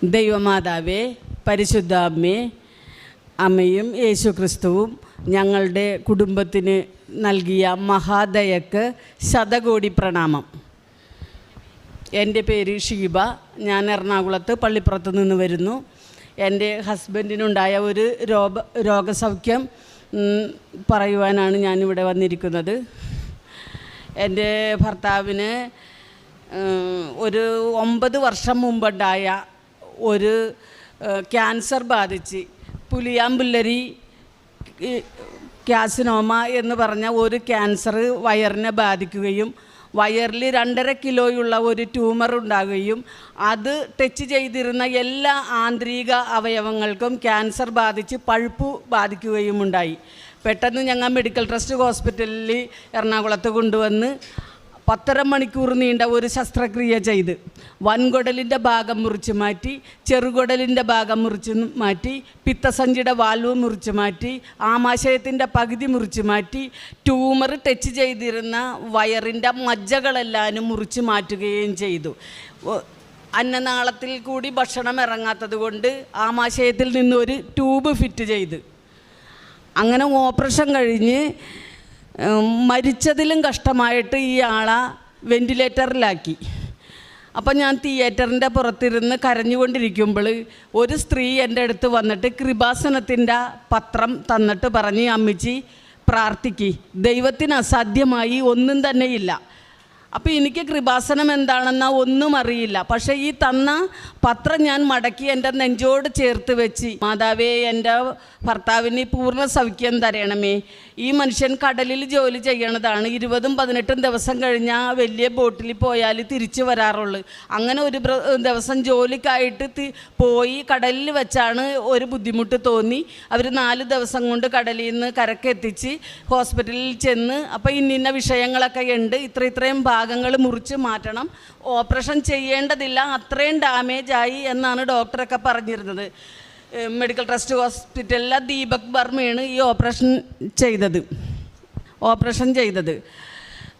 ദൈവമാതാവേ, പരിശുദ്ധ അമ്മേ, അമ്മയും യേശുക്രിസ്തുവും ഞങ്ങളുടെ കുടുംബത്തിന് നൽകിയ മഹാദയക്ക് ശതകോടി പ്രണാമം. എൻ്റെ പേര് ഷീബ. ഞാൻ എറണാകുളത്ത് പള്ളിപ്പുറത്ത് നിന്ന് വരുന്നു. എൻ്റെ ഹസ്ബൻഡിനുണ്ടായ ഒരു രോഗസൗഖ്യം പറയുവാനാണ് ഞാനിവിടെ വന്നിരിക്കുന്നത്. എൻ്റെ ഭർത്താവിന് ഒരു 9 വർഷം മുമ്പുണ്ടായ ഒരു ക്യാൻസർ ബാധിച്ച് പുലിയാമ്പുല്ലരി കാസിനോമ എന്ന് പറഞ്ഞ ഒരു ക്യാൻസർ വയറിനെ ബാധിക്കുകയും വയറിൽ 2.5 കിലോയുള്ള ഒരു ട്യൂമർ ഉണ്ടാകുകയും അത് ടച്ച് ചെയ്തിരുന്ന എല്ലാ ആന്തരിക അവയവങ്ങൾക്കും ക്യാൻസർ ബാധിച്ച് പഴുപ്പ് ബാധിക്കുകയും ഉണ്ടായി. പെട്ടെന്ന് ഞങ്ങൾ മെഡിക്കൽ ട്രസ്റ്റ് ഹോസ്പിറ്റലിൽ എറണാകുളത്ത് കൊണ്ടുവന്ന് 10.5 മണിക്കൂർ നീണ്ട ഒരു ശസ്ത്രക്രിയ ചെയ്ത് വൻകുടലിൻ്റെ ഭാഗം മുറിച്ച് മാറ്റി, ചെറുകുടലിൻ്റെ ഭാഗം മുറിച്ച് മാറ്റി, പിത്തസഞ്ചിയുടെ വാൽവ് മുറിച്ച് മാറ്റി, ആമാശയത്തിൻ്റെ പകുതി മുറിച്ച് മാറ്റി, ട്യൂമർ ടച്ച് ചെയ്തിരുന്ന വയറിൻ്റെ മജ്ജകളെല്ലാവരും മുറിച്ച് മാറ്റുകയും ചെയ്തു. അന്നനാളത്തിൽ കൂടി ഭക്ഷണം ഇറങ്ങാത്തത് കൊണ്ട് ആമാശയത്തിൽ നിന്നൊരു ട്യൂബ് ഫിറ്റ് ചെയ്ത് അങ്ങനെ ഓപ്പറേഷൻ കഴിഞ്ഞ് മരിച്ചതിലും കഷ്ടമായിട്ട് ഈ ആളെ വെൻറ്റിലേറ്ററിലാക്കി. അപ്പം ഞാൻ തിയേറ്ററിൻ്റെ പുറത്തിരുന്ന് കരഞ്ഞുകൊണ്ടിരിക്കുമ്പോൾ ഒരു സ്ത്രീ എൻ്റെ അടുത്ത് വന്നിട്ട് കൃപാസനത്തിൻ്റെ പത്രം തന്നിട്ട് പറഞ്ഞ്, അമ്മച്ചി പ്രാർത്ഥിക്ക്, ദൈവത്തിന് അസാധ്യമായി ഒന്നും തന്നെയില്ല. അപ്പോൾ എനിക്ക് കൃപാസനം എന്താണെന്ന ഒന്നും അറിയില്ല. പക്ഷേ ഈ തന്ന പത്രം ഞാൻ മടക്കി എൻ്റെ നെഞ്ചോട് ചേർത്ത് വെച്ച്, മാതാവേ, എൻ്റെ ഭർത്താവിന് പൂർണ്ണ സൗഖ്യം തരണമേ. ഈ മനുഷ്യൻ കടലിൽ ജോലി ചെയ്യണതാണ്. 20-18 ദിവസം കഴിഞ്ഞാൽ വലിയ ബോട്ടിൽ പോയാൽ തിരിച്ചു വരാറുള്ളൂ. അങ്ങനെ ഒരു ദിവസം ജോലിക്കായിട്ട് പോയി കടലിൽ വെച്ചാണ് ഒരു ബുദ്ധിമുട്ട് തോന്നി. അവർ 4 ദിവസം കൊണ്ട് കടലിൽ നിന്ന് കരക്കെത്തിച്ച് ഹോസ്പിറ്റലിൽ ചെന്ന്, അപ്പോൾ ഇന്ന വിഷയങ്ങളൊക്കെ ഉണ്ട്, ഇത്രയും ഭാഗങ്ങൾ മുറിച്ച് മാറ്റണം, ഓപ്പറേഷൻ ചെയ്യേണ്ടതില്ല, അത്രയും ഡാമേജായി എന്നാണ് ഡോക്ടറൊക്കെ പറഞ്ഞിരുന്നത്. മെഡിക്കൽ ട്രസ്റ്റ് ഹോസ്പിറ്റലിലെ ദീപക് ബർമയാണ് ഈ ഓപ്പറേഷൻ ചെയ്തത്.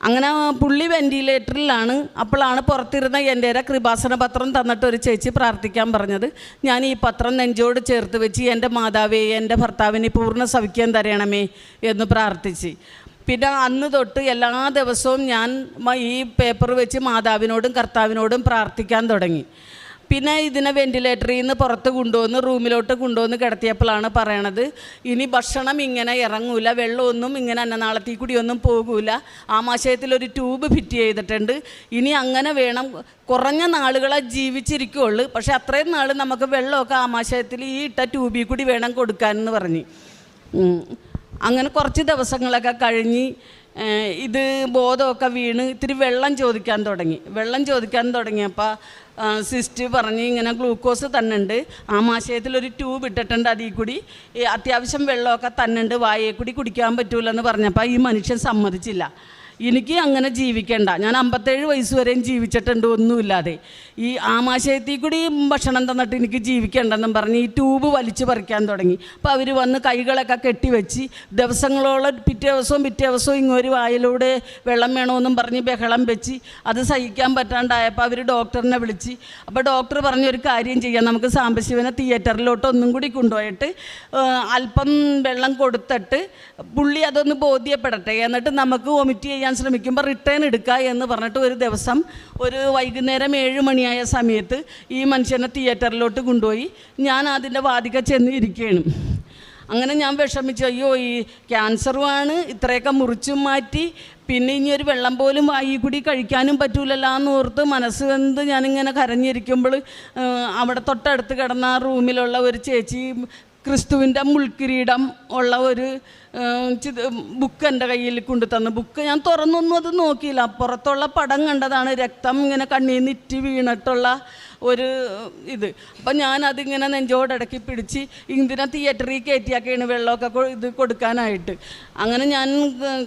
അങ്ങനെ പുള്ളി വെൻറ്റിലേറ്ററിലാണ്. അപ്പോഴാണ് പുറത്തിരുന്ന എൻ്റെ കൃപാസന പത്രം തന്നിട്ട് ഒരു ചേച്ചി പ്രാർത്ഥിക്കാൻ പറഞ്ഞത്. ഞാൻ ഈ പത്രം നെഞ്ചോട് ചേർത്ത് വെച്ച്, എൻ്റെ മാതാവേ, എൻ്റെ ഭർത്താവിന് പൂർണ്ണ സൗഖ്യം തരണമേ എന്ന് പ്രാർത്ഥിച്ച്. പിന്നെ അന്ന് തൊട്ട് എല്ലാ ദിവസവും ഞാൻ ഈ പേപ്പർ വെച്ച് മാതാവിനോടും കർത്താവിനോടും പ്രാർത്ഥിക്കാൻ തുടങ്ങി. പിന്നെ ഇതിനെ വെൻറ്റിലേറ്ററിൽ നിന്ന് പുറത്ത് കൊണ്ടുവന്ന് റൂമിലോട്ട് കൊണ്ടുവന്ന് കിടത്തിയപ്പോഴാണ് പറയണത്, ഇനി ഭക്ഷണം ഇങ്ങനെ ഇറങ്ങൂല, വെള്ളമൊന്നും ഇങ്ങനെ അന്നനാളത്തിൽ കൂടിയൊന്നും പോകൂല, ആമാശയത്തിലൊരു ട്യൂബ് ഫിറ്റ് ചെയ്തിട്ടുണ്ട്, ഇനി അങ്ങനെ വേണം, കുറഞ്ഞ നാളുകളെ ജീവിച്ചിരിക്കുകയുള്ളൂ, പക്ഷേ അത്രയും നാൾ നമുക്ക് വെള്ളമൊക്കെ ആമാശയത്തിൽ ഈ ഇട്ട ട്യൂബിൽ കൂടി വേണം കൊടുക്കാനെന്ന് പറഞ്ഞ്. അങ്ങനെ കുറച്ച് ദിവസങ്ങളൊക്കെ കഴിഞ്ഞ് ഇത് ബോധമൊക്കെ വീണ് ഇത്തിരി വെള്ളം ചോദിക്കാൻ തുടങ്ങിയപ്പോൾ സിസ്റ്റർ പറഞ്ഞ്, ഇങ്ങനെ ഗ്ലൂക്കോസ് തന്നുണ്ട്, ആമാശയത്തിലൊരു ട്യൂബ് ഇട്ടിട്ടുണ്ട്, അതിൽ കൂടി അത്യാവശ്യം വെള്ളമൊക്കെ തന്നുണ്ട്, വായയിൽ കൂടി കുടിക്കാൻ പറ്റൂലെന്ന് പറഞ്ഞപ്പോൾ ഈ മനുഷ്യൻ സമ്മതിച്ചില്ല. എനിക്ക് അങ്ങനെ ജീവിക്കേണ്ട, ഞാൻ 57 വയസ്സ് വരെയും ജീവിച്ചിട്ടുണ്ട് ഒന്നുമില്ലാതെ, ഈ ആമാശയത്തിൽ കൂടി ഭക്ഷണം തന്നിട്ട് എനിക്ക് ജീവിക്കേണ്ടെന്നും പറഞ്ഞ് ഈ ട്യൂബ് വലിച്ചു പറിക്കാൻ തുടങ്ങി. അപ്പോൾ അവർ വന്ന് കൈകളൊക്കെ കെട്ടിവെച്ച് ദിവസങ്ങളോളം പിറ്റേ ദിവസവും ഇങ്ങൊരു വായിലൂടെ വെള്ളം വേണമെന്നും പറഞ്ഞ് ബഹളം വെച്ച് അത് സഹിക്കാൻ പറ്റാണ്ടായപ്പോൾ അവർ ഡോക്ടറിനെ വിളിച്ച്. അപ്പോൾ ഡോക്ടർ പറഞ്ഞൊരു കാര്യം ചെയ്യാം, നമുക്ക് സാംബശിവനെ തിയേറ്ററിലോട്ട് ഒന്നും കൂടി കൊണ്ടുപോയിട്ട് അല്പം വെള്ളം കൊടുത്തിട്ട് പുള്ളി അതൊന്ന് ബോധ്യപ്പെടട്ടെ, എന്നിട്ട് നമുക്ക് വൊമിറ്റ് ചെയ്യാൻ ശ്രമിക്കുമ്പോൾ റിട്ടേൺ എടുക്കുക എന്ന് പറഞ്ഞിട്ട് ഒരു ദിവസം ഒരു വൈകുന്നേരം 7 മണിയായ സമയത്ത് ഈ മനുഷ്യനെ തിയേറ്ററിലോട്ട് കൊണ്ടുപോയി. ഞാൻ അതിൻ്റെ വാതിക്ക ചെന്ന് ഇരിക്കുകയാണ്. അങ്ങനെ ഞാൻ വിഷമിച്ചു, അയ്യോ, ഈ ക്യാൻസറുമാണ്, ഇത്രയൊക്കെ മുറിച്ചും മാറ്റി, പിന്നെ ഇനി ഒരു വെള്ളം പോലും വായി കൂടി കഴിക്കാനും പറ്റൂലല്ലോ എന്ന് ഓർത്ത് മനസ്സ് വെന്ത് ഞാനിങ്ങനെ കരഞ്ഞിരിക്കുമ്പോൾ അവിടെ തൊട്ടടുത്ത് കിടന്ന റൂമിലുള്ള ഒരു ചേച്ചി ക്രിസ്തുവിൻ്റെ മുൾക്കിരീടം ഉള്ള ഒരു ബുക്ക് എൻ്റെ കയ്യിൽ കൊണ്ടു തന്നു. ബുക്ക് ഞാൻ തുറന്നൊന്നും അത് നോക്കിയില്ല, പുറത്തുള്ള പടം കണ്ടതാണ്, രക്തം ഇങ്ങനെ കണ്ണിൽ നിന്ന് ഇറ്റി വീണിട്ടുള്ള ഒരു ഇത്. അപ്പം ഞാനതിങ്ങനെ നെഞ്ചോടടക്കി പിടിച്ച് ഇതിനെ തിയേറ്ററിൽ കയറ്റിയാക്കിയാണ് വെള്ളമൊക്കെ ഇത് കൊടുക്കാനായിട്ട്. അങ്ങനെ ഞാൻ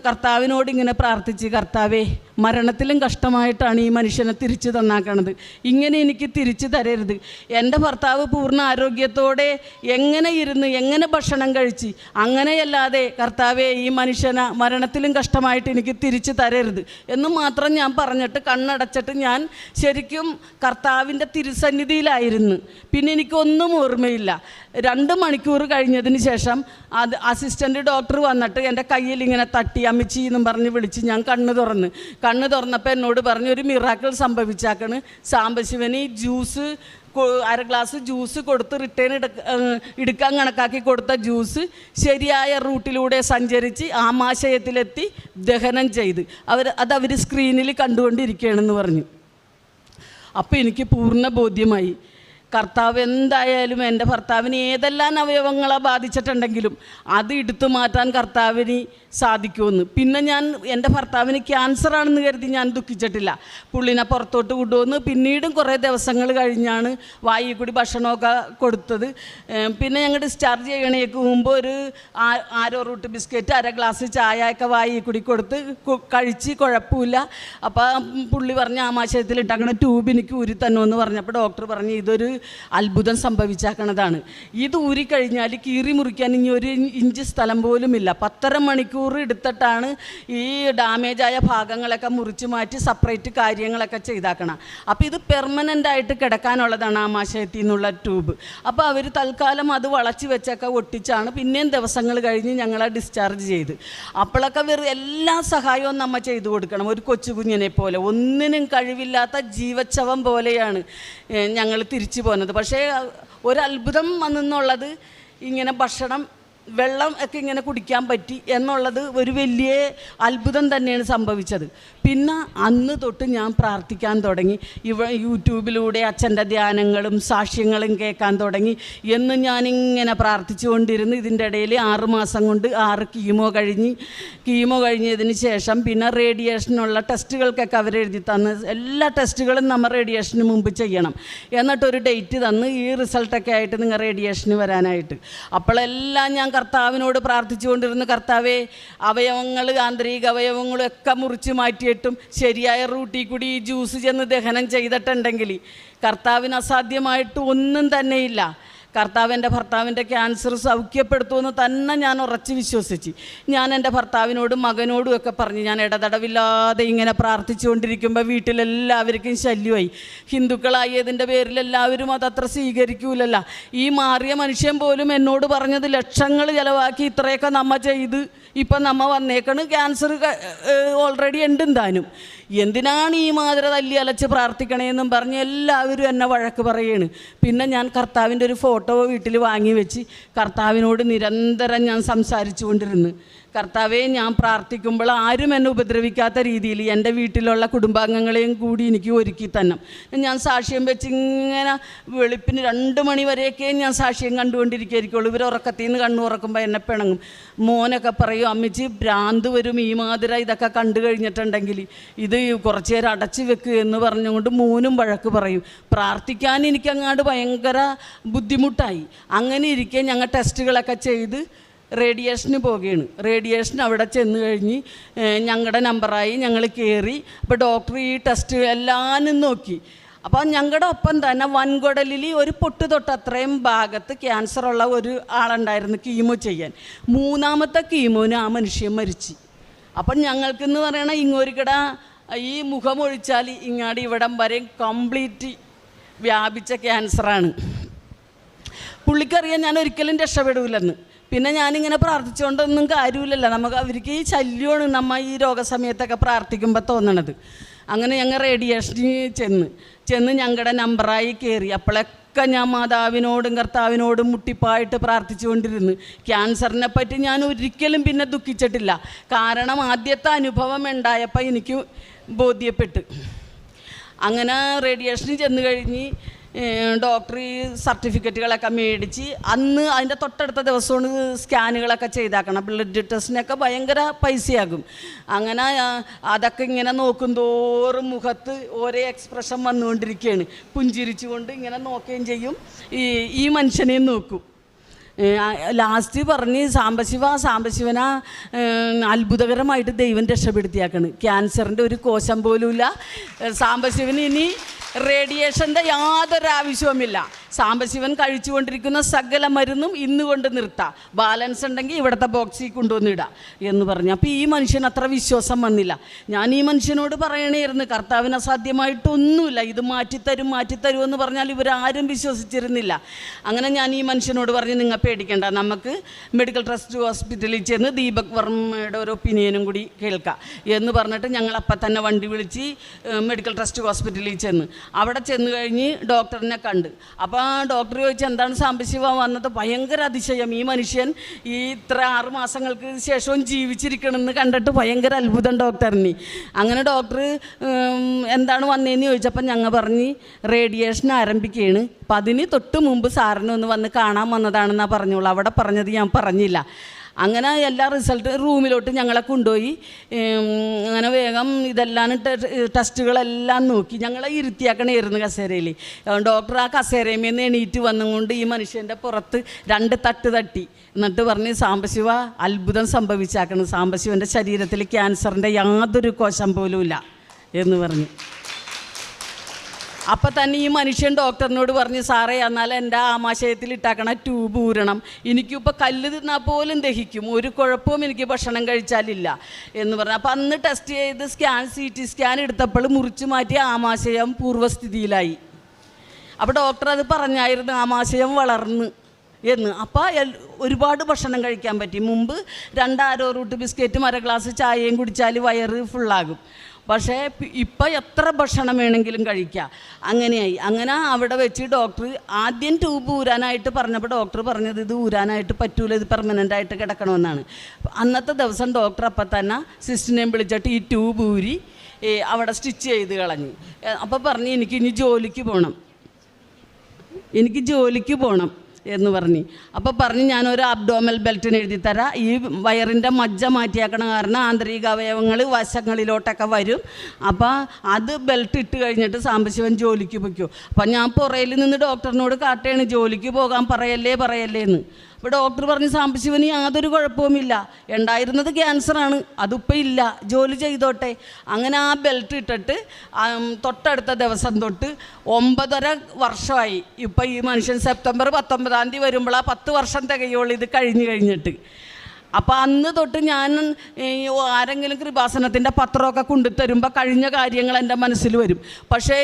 കർത്താവിനോട് ഇങ്ങനെ പ്രാർത്ഥിച്ച്, കർത്താവേ, മരണത്തിലും കഷ്ടമായിട്ടാണ് ഈ മനുഷ്യനെ തിരിച്ചു തന്നാക്കണത്, ഇങ്ങനെ എനിക്ക് തിരിച്ചു തരരുത്. എൻ്റെ ഭർത്താവ് പൂർണ്ണ ആരോഗ്യത്തോടെ എങ്ങനെ ഇരുന്ന് എങ്ങനെ ഭക്ഷണം കഴിച്ച് അങ്ങനെയല്ലാതെ കർത്താവേ ഈ മനുഷ്യനെ മരണത്തിലും കഷ്ടമായിട്ട് എനിക്ക് തിരിച്ചു തരരുത് എന്ന് മാത്രം ഞാൻ പറഞ്ഞിട്ട് കണ്ണടച്ചിട്ട് ഞാൻ ശരിക്കും കർത്താവിൻ്റെ തിരുസന്നിധിയിലായിരുന്നു. പിന്നെ എനിക്കൊന്നും ഓർമ്മയില്ല. 2 മണിക്കൂർ കഴിഞ്ഞതിന് ശേഷം അസിസ്റ്റൻ്റ് ഡോക്ടർ വന്നിട്ട് എൻ്റെ കയ്യിൽ ഇങ്ങനെ തട്ടി അമ്മച്ചി എന്നും പറഞ്ഞ് വിളിച്ച് ഞാൻ കണ്ണ് തുറന്നപ്പോൾ എന്നോട് പറഞ്ഞു, ഒരു മിറാക്കിൾ സംഭവിച്ചാക്കണ്. സാംബശിവന് ജ്യൂസ് 1/2 ഗ്ലാസ് ജ്യൂസ് കൊടുത്ത് റിട്ടേൺ എടുക്കാൻ കണക്കാക്കി കൊടുത്ത ജ്യൂസ് ശരിയായ റൂട്ടിലൂടെ സഞ്ചരിച്ച് ആമാശയത്തിലെത്തി ദഹനം ചെയ്ത് അവർ സ്ക്രീനിൽ കണ്ടുകൊണ്ടിരിക്കുകയാണെന്ന് പറഞ്ഞു. അപ്പോൾ എനിക്ക് പൂർണ്ണ ബോധ്യമായി കർത്താവ് എന്തായാലും എൻ്റെ ഭർത്താവിന് ഏതെല്ലാം അവയവങ്ങളെ ബാധിച്ചിട്ടുണ്ടെങ്കിലും അത് എടുത്തു മാറ്റാൻ കർത്താവിന് സാധിക്കുമെന്ന്. പിന്നെ ഞാൻ എൻ്റെ ഭർത്താവിന് ക്യാൻസറാണെന്ന് കരുതി ഞാൻ ദുഃഖിച്ചിട്ടില്ല. പുള്ളിനെ പുറത്തോട്ട് കൊണ്ടുവന്ന് പിന്നീടും കുറേ ദിവസങ്ങൾ കഴിഞ്ഞാണ് വായിൽ കൂടി ഭക്ഷണമൊക്കെ കൊടുത്തത്. പിന്നെ ഞങ്ങൾ ഡിസ്ചാർജ് ചെയ്യണേക്ക് മുമ്പ് ഒരു ആരോ റൂട്ട് ബിസ്ക്കറ്റ് 1/2 ഗ്ലാസ് ചായയൊക്കെ വായിൽ കൂടി കൊടുത്ത് കഴിച്ച് കുഴപ്പമില്ല. അപ്പോൾ പുള്ളി പറഞ്ഞ് ആമാശയത്തിലിട്ടങ്ങനെ ട്യൂബ് എനിക്ക് ഊരി തന്നുമെന്ന് പറഞ്ഞപ്പോൾ ഡോക്ടർ പറഞ്ഞ് ഇതൊരു അത്ഭുതം സംഭവിച്ചാക്കണതാണ്. ഇത് ഊരിക്കഴിഞ്ഞാൽ കീറി മുറിക്കാൻ ഇനി 1 ഇഞ്ച് സ്ഥലം പോലുമില്ല. 10.5 മണിക്കൂർ എടുത്തിട്ടാണ് ഈ ഡാമേജായ ഭാഗങ്ങളൊക്കെ മുറിച്ച് മാറ്റി സെപ്പറേറ്റ് കാര്യങ്ങളൊക്കെ ചെയ്താക്കണം. അപ്പോൾ ഇത് പെർമനൻ്റ് ആയിട്ട് കിടക്കാനുള്ളതാണ് ആമാശയത്തിൽ നിന്നുള്ള ട്യൂബ്. അപ്പോൾ അവർ തൽക്കാലം അത് വളച്ച് വെച്ചൊക്കെ ഒട്ടിച്ചാണ് പിന്നെയും ദിവസങ്ങൾ കഴിഞ്ഞ് ഞങ്ങളെ ഡിസ്ചാർജ് ചെയ്ത്. അപ്പോഴൊക്കെ എല്ലാ സഹായവും നമ്മൾ ചെയ്തു കൊടുക്കണം. ഒരു കൊച്ചുകുഞ്ഞിനെ പോലെ ഒന്നിനും കഴിവില്ലാത്ത ജീവച്ഛവം പോലെയാണ് ഞങ്ങൾ തിരിച്ചു പോകുന്നത്. പക്ഷേ ഒരത്ഭുതം വന്നെന്നുള്ളത് ഇങ്ങനെ ഭക്ഷണം വെള്ളം ഒക്കെ ഇങ്ങനെ കുടിക്കാൻ പറ്റി എന്നുള്ളത് ഒരു വലിയ അത്ഭുതം തന്നെയാണ് സംഭവിച്ചത്. പിന്നെ അന്ന് തൊട്ട് ഞാൻ പ്രാർത്ഥിക്കാൻ തുടങ്ങി. യൂട്യൂബിലൂടെ അച്ഛൻ്റെ ധ്യാനങ്ങളും സാക്ഷ്യങ്ങളും കേൾക്കാൻ തുടങ്ങി. എന്ന് ഞാനിങ്ങനെ പ്രാർത്ഥിച്ചു കൊണ്ടിരുന്നു. ഇതിൻ്റെ ഇടയിൽ 6 മാസം കൊണ്ട് 6 കീമോ കഴിഞ്ഞതിന് ശേഷം പിന്നെ റേഡിയേഷനുള്ള ടെസ്റ്റുകൾക്കൊക്കെ അവരെഴുതി തന്ന് എല്ലാ ടെസ്റ്റുകളും നമ്മൾ റേഡിയേഷന് മുമ്പ് ചെയ്യണം. എന്നിട്ടൊരു ഡേറ്റ് തന്ന് ഈ റിസൾട്ടൊക്കെ ആയിട്ട് നിങ്ങൾ റേഡിയേഷന് വരാനായിട്ട്. അപ്പോഴെല്ലാം ഞാൻ കർത്താവിനോട് പ്രാർത്ഥിച്ചു കൊണ്ടിരുന്നു, കർത്താവേ അവയവങ്ങൾ ആന്തരിക അവയവങ്ങളും ഒക്കെ മുറിച്ച് മാറ്റിയിട്ടും ശരിയായ റൂട്ടിൽ കൂടി ഈ ജ്യൂസ് ചെന്ന് ദഹനം ചെയ്തിട്ടുണ്ടെങ്കിൽ കർത്താവിന് അസാധ്യമായിട്ട് ഒന്നും തന്നെയില്ല. കർത്താവ് എൻ്റെ ഭർത്താവിൻ്റെ ക്യാൻസർ സൗഖ്യപ്പെടുത്തുമെന്ന് തന്നെ ഞാൻ ഉറച്ച് വിശ്വസിച്ച് ഞാൻ എൻ്റെ ഭർത്താവിനോടും മകനോടും ഒക്കെ പറഞ്ഞ് ഞാൻ ഇടതടവില്ലാതെ ഇങ്ങനെ പ്രാർത്ഥിച്ചു കൊണ്ടിരിക്കുമ്പോൾ വീട്ടിലെല്ലാവർക്കും ശല്യമായി. ഹിന്ദുക്കളായതിൻ്റെ പേരിൽ എല്ലാവരും അതത്ര സ്വീകരിക്കൂലല്ല. ഈ മാറിയ മനുഷ്യൻ പോലും എന്നോട് പറഞ്ഞത് ലക്ഷങ്ങൾ ചിലവാക്കി ഇത്രയൊക്കെ നമ്മ ചെയ്ത് ഇപ്പം നമ്മ വന്നേക്കണ്, ക്യാൻസർ ഓൾറെഡി ഉണ്ട് താനും, എന്തിനാണ് ഈ മാതിര തല്ലി അലച്ച് പ്രാർത്ഥിക്കണേന്നും പറഞ്ഞ് എല്ലാവരും എന്നെ വഴക്ക് പറയാണ്. പിന്നെ ഞാൻ കർത്താവിൻ്റെ ഒരു ഫോട്ടോ വീട്ടിൽ വാങ്ങി വെച്ച് കർത്താവിനോട് നിരന്തരം ഞാൻ സംസാരിച്ചു കൊണ്ടിരുന്നു. കർത്താവെ, ഞാൻ പ്രാർത്ഥിക്കുമ്പോൾ ആരും എന്നെ ഉപദ്രവിക്കാത്ത രീതിയിൽ എൻ്റെ വീട്ടിലുള്ള കുടുംബാംഗങ്ങളെയും കൂടി എനിക്ക് ഒരുക്കി തന്നെ. ഞാൻ സാക്ഷ്യം വെച്ച് ഇങ്ങനെ വെളുപ്പിന് 2 മണി വരെയൊക്കെ ഞാൻ സാക്ഷ്യം കണ്ടുകൊണ്ടിരിക്കുകയായിരിക്കുള്ളൂ. ഇവർ ഉറക്കത്തിൽ നിന്ന് കണ്ണു തുറക്കുമ്പോൾ എന്നെ പിണങ്ങും. മോനൊക്കെ പറയും, അമ്മച്ചി ഭ്രാന്ത് വരും ഈ മാതിര ഇതൊക്കെ കണ്ടു കഴിഞ്ഞിട്ടുണ്ടെങ്കിൽ, ഇത് കുറച്ച് നേരം അടച്ചു വെക്കുക എന്ന് പറഞ്ഞുകൊണ്ട് മോനും വഴക്ക് പറയും. പ്രാർത്ഥിക്കാൻ എനിക്കങ്ങാണ്ട് ഭയങ്കര ബുദ്ധിമുട്ടായി. അങ്ങനെ ഇരിക്കെ ഞങ്ങൾ ടെസ്റ്റുകളൊക്കെ ചെയ്ത് റേഡിയേഷന് പോവുകയാണ്. റേഡിയേഷൻ അവിടെ ചെന്ന് കഴിഞ്ഞ് ഞങ്ങളുടെ നമ്പറായി, ഞങ്ങൾ കയറി. അപ്പോൾ ഡോക്ടർ ഈ ടെസ്റ്റ് എല്ലാനും നോക്കി. അപ്പോൾ ഞങ്ങളുടെ ഒപ്പം തന്നെ വൻകുടലിൽ ഒരു പൊട്ട് തൊട്ടത്രയും ഭാഗത്ത് ക്യാൻസറുള്ള ഒരു ആളുണ്ടായിരുന്നു കീമോ ചെയ്യാൻ. 3ാമത്തെ കീമോന് ആ മനുഷ്യൻ മരിച്ചു. അപ്പം ഞങ്ങൾക്കെന്ന് പറയണ ഇങ്ങോരിക്കട ഈ മുഖമൊഴിച്ചാൽ ഇങ്ങാടി ഇവിടം വരെ കംപ്ലീറ്റ് വ്യാപിച്ച ക്യാൻസറാണ്. പുള്ളിക്കറിയാൻ ഞാൻ ഒരിക്കലും രക്ഷപ്പെടില്ലെന്ന്. പിന്നെ ഞാനിങ്ങനെ പ്രാർത്ഥിച്ചുകൊണ്ടൊന്നും കാര്യമില്ലല്ലോ, നമുക്ക് അവർക്ക് ഈ ശല്യമാണ് നമ്മൾ ഈ രോഗസമയത്തൊക്കെ പ്രാർത്ഥിക്കുമ്പോൾ തോന്നണത്. അങ്ങനെ ഞങ്ങൾ റേഡിയേഷനിൽ ചെന്ന് ഞങ്ങളുടെ നമ്പറായി കയറി. അപ്പോഴൊക്കെ ഞാൻ മാതാവിനോടും കർത്താവിനോടും മുട്ടിപ്പായിട്ട് പ്രാർത്ഥിച്ചു കൊണ്ടിരുന്നു. ക്യാൻസറിനെ പറ്റി ഞാൻ ഒരിക്കലും പിന്നെ ദുഃഖിച്ചിട്ടില്ല. കാരണം ആദ്യത്തെ അനുഭവം ഉണ്ടായപ്പോൾ എനിക്ക് ബോധ്യപ്പെട്ട്. അങ്ങനെ റേഡിയേഷനിൽ ചെന്ന് കഴിഞ്ഞ് ഡോക്ടർ ഈ സർട്ടിഫിക്കറ്റുകളൊക്കെ മേടിച്ച് അന്ന് അതിൻ്റെ തൊട്ടടുത്ത ദിവസമാണ് സ്കാനുകളൊക്കെ ചെയ്താക്കണം. ബ്ലഡ് ടെസ്റ്റിനൊക്കെ ഭയങ്കര പൈസയാകും. അങ്ങനെ അതൊക്കെ ഇങ്ങനെ നോക്കും തോറും മുഖത്ത് ഓരോ എക്സ്പ്രഷൻ വന്നുകൊണ്ടിരിക്കുകയാണ്. പുഞ്ചിരിച്ചുകൊണ്ട് ഇങ്ങനെ നോക്കുകയും ചെയ്യും, ഈ മനുഷ്യനെയും നോക്കും. ലാസ്റ്റ് പറഞ്ഞ് സാംബശിവനാ അത്ഭുതകരമായിട്ട് ദൈവം രക്ഷപ്പെടുത്തിയാക്കണ്. ക്യാൻസറിൻ്റെ ഒരു കോശം പോലുമില്ല. സാംബശിവന് ഇനി റേഡിയേഷൻ്റെ യാതൊരു ആവശ്യവുമില്ല. സാംബശിവൻ കഴിച്ചുകൊണ്ടിരിക്കുന്ന സകല മരുന്നും ഇന്ന് കൊണ്ട് നിർത്താം, ബാലൻസ് ഉണ്ടെങ്കിൽ ഇവിടുത്തെ ബോക്സിൽ കൊണ്ടുവന്നിടുക എന്ന് പറഞ്ഞു. അപ്പോൾ ഈ മനുഷ്യൻ അത്ര വിശ്വാസം വന്നില്ല. ഞാൻ ഈ മനുഷ്യനോട് പറയണമായിരുന്നു, കർത്താവിന് അസാധ്യമായിട്ടൊന്നുമില്ല, ഇത് മാറ്റിത്തരും എന്ന് പറഞ്ഞാൽ ഇവരാരും വിശ്വസിച്ചിരുന്നില്ല. അങ്ങനെ ഞാൻ ഈ മനുഷ്യനോട് പറഞ്ഞു, നിങ്ങൾ പേടിക്കേണ്ട, നമുക്ക് മെഡിക്കൽ ട്രസ്റ്റ് ഹോസ്പിറ്റലിൽ ചെന്ന് ദീപക് വർമ്മയുടെ ഒരു ഒപ്പീനിയനും കൂടി കേൾക്കാം എന്ന് പറഞ്ഞിട്ട് ഞങ്ങൾ അപ്പം തന്നെ വണ്ടി വിളിച്ച് മെഡിക്കൽ ട്രസ്റ്റ് ഹോസ്പിറ്റലിൽ ചെന്ന് അവിടെ ചെന്ന് കഴിഞ്ഞ് ഡോക്ടറിനെ കണ്ട്. അപ്പോൾ ഡോക്ടർ ചോദിച്ചു, എന്താണ് സാംബശിവ വന്നത്? ഭയങ്കര അതിശയം, ഈ മനുഷ്യൻ ഈ ഇത്ര 6 മാസങ്ങൾക്ക് ശേഷവും ജീവിച്ചിരിക്കണമെന്ന് കണ്ടിട്ട് ഭയങ്കര അത്ഭുതം ഡോക്ടറിന്. അങ്ങനെ ഡോക്ടർ എന്താണ് വന്നതെന്ന് ചോദിച്ചപ്പോൾ ഞങ്ങൾ പറഞ്ഞ് റേഡിയേഷൻ ആരംഭിക്കുകയാണ്, അപ്പം അതിന് തൊട്ട് മുമ്പ് സാറിനൊന്ന് വന്ന് കാണാൻ വന്നതാണെന്നാണ് പറഞ്ഞോളൂ. അവിടെ പറഞ്ഞത് ഞാൻ പറഞ്ഞില്ല. അങ്ങനെ എല്ലാ റിസൾട്ട് റൂമിലോട്ട് ഞങ്ങളെ കൊണ്ടുപോയി. അങ്ങനെ വേഗം ഇതെല്ലാം ടെസ്റ്റുകളെല്ലാം നോക്കി ഞങ്ങളെ ഇരുത്തിയാക്കണമായിരുന്നു കസേരയിൽ. ഡോക്ടർ ആ കസേരയിൽ എണീറ്റ് വന്നുകൊണ്ട് ഈ മനുഷ്യൻ്റെ പുറത്ത് 2 തട്ട് തട്ടി. എന്നിട്ട് പറഞ്ഞ്, സാംബശിവ അത്ഭുതം സംഭവിച്ചാക്കണം, സാംബശിവൻ്റെ ശരീരത്തിൽ ക്യാൻസറിൻ്റെ യാതൊരു കോശം പോലും ഇല്ല എന്ന് പറഞ്ഞു. അപ്പം തന്നെ ഈ മനുഷ്യൻ ഡോക്ടറിനോട് പറഞ്ഞ്, സാറേ എന്നാൽ എൻ്റെ ആമാശയത്തിൽ ഇട്ടാക്കണ ട്യൂബ് ഊരണം, എനിക്കിപ്പോൾ കല്ല് തിന്നാൽ പോലും ദഹിക്കും, ഒരു കുഴപ്പവും എനിക്ക് ഭക്ഷണം കഴിച്ചാലില്ല എന്ന് പറഞ്ഞു. അപ്പം അന്ന് ടെസ്റ്റ് ചെയ്ത് CT സ്കാൻ എടുത്തപ്പോൾ മുറിച്ച് മാറ്റി ആമാശയം പൂർവ്വസ്ഥിതിയിലായി. അപ്പോൾ ഡോക്ടർ അത് പറഞ്ഞായിരുന്നു, ആമാശയം വളർന്ന് എന്ന്. അപ്പോൾ ഒരുപാട് ഭക്ഷണം കഴിക്കാൻ പറ്റി. മുമ്പ് 2 ആരോറൂട്ട് ബിസ്ക്കറ്റും 1 ഗ്ലാസ് ചായയും കുടിച്ചാൽ വയറ് ഫുള്ളാകും. പക്ഷേ ഇപ്പം എത്ര ഭക്ഷണം വേണമെങ്കിലും കഴിക്കാം, അങ്ങനെയായി. അങ്ങനെ അവിടെ വെച്ച് ഡോക്ടർ ആദ്യം ട്യൂബ് ഊരാനായിട്ട് പറഞ്ഞപ്പോൾ ഡോക്ടർ പറഞ്ഞത്, ഇത് ഊരാനായിട്ട് പറ്റൂല, ഇത് പെർമനൻ്റായിട്ട് കിടക്കണമെന്നാണ്. അന്നത്തെ ദിവസം ഡോക്ടർ അപ്പം തന്നെ സിസ്റ്ററിനെയും വിളിച്ചിട്ട് ഈ ട്യൂബ് ഊരി അവിടെ സ്റ്റിച്ച് ചെയ്ത് കളഞ്ഞു. അപ്പോൾ പറഞ്ഞ്, എനിക്കിനി ജോലിക്ക് പോകണം എന്ന് പറഞ്ഞ്. അപ്പോൾ പറഞ്ഞ്, ഞാനൊരു അബ്ഡോമൽ ബെൽറ്റിന് എഴുതിത്തരാം, ഈ വയറിൻ്റെ മജ്ജ മാറ്റിയാക്കണ കാരണം ആന്തരിക അവയവങ്ങൾ വശങ്ങളിലോട്ടൊക്കെ വരും, അപ്പോൾ അത് ബെൽറ്റ് ഇട്ട് കഴിഞ്ഞിട്ട് സാംബശിവൻ ജോലിക്ക് പൊയ്ക്കോ. അപ്പം ഞാൻ പുറയിൽ നിന്ന് ഡോക്ടറിനോട് കാട്ടുകയാണ്, ജോലിക്ക് പോകാൻ പറയല്ലേ എന്ന്. അപ്പോൾ ഡോക്ടർ പറഞ്ഞ്, സാംബശിവന് യാതൊരു കുഴപ്പവുമില്ല, ഉണ്ടായിരുന്നത് ക്യാൻസറാണ്, അതിപ്പോൾ ഇല്ല, ജോലി ചെയ്തോട്ടെ. അങ്ങനെ ആ ബെൽറ്റ് ഇട്ടിട്ട് തൊട്ടടുത്ത ദിവസം തൊട്ട് 9.5 വർഷമായി. ഇപ്പം ഈ മനുഷ്യൻ സെപ്റ്റംബർ 19-ാം തീയതി വരുമ്പോഴാണ് 10 വർഷം തികയുള്ളൂ ഇത് കഴിഞ്ഞിട്ട്. അപ്പോൾ അന്ന് തൊട്ട് ഞാൻ ആരെങ്കിലും കൃപാസനത്തിൻ്റെ പത്രമൊക്കെ കൊണ്ടുതരുമ്പോൾ കഴിഞ്ഞ കാര്യങ്ങൾ എൻ്റെ മനസ്സിൽ വരും. പക്ഷേ